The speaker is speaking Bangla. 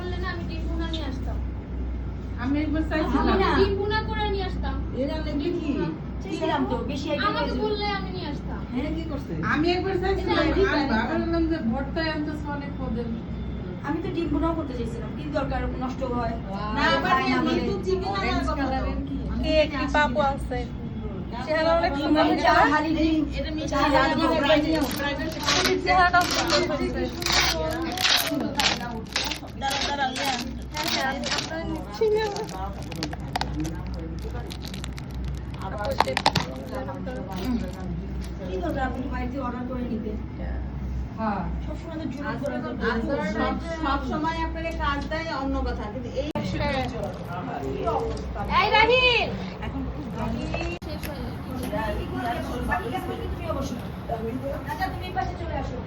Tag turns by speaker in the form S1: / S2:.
S1: বললে না আমি ডিম ভুনা নিয়ে আসতাম।
S2: আমি একবার চাইছিলাম
S1: আমি ডিম ভুনা করে নিয়ে আসতাম।
S3: এরা লাগি কি চাইছিলাম তো বেশি আইডিয়া
S1: আমাকে বললে আমি নিয়ে আসতাম।
S3: হ্যাঁ কি করছে
S2: আমি একবার চাইছিলাম আমি ভাবলাম যে ভর্তায় আনতেছ অনেক পদের
S3: আমি তো ডিম ভুনাও করতে চাইছিলাম কি দরকার নষ্ট হয়
S2: না আবার কিন্তু চিকেন আনার কথা তো
S4: কি পাপু আছে চেহারা অনেক সুন্দর হয়েছে
S3: খালি ডিম
S2: এটা মিষ্টি
S4: চেহারাটা সুন্দর হয়েছে
S3: কি দরকার আপনি বাড়িতে অর্ডার করে নিতে
S2: হ্যাঁ
S3: সবসময় তো জোর করে
S2: সব সময় আপনাকে কাজ দেয় অন্য কথা কিন্তু এই
S1: এই রাহিন
S3: এখন খুব
S1: শেষ হয়ে
S3: তুমি অবশ্য আচ্ছা তুমি এই পাশে চলে আসো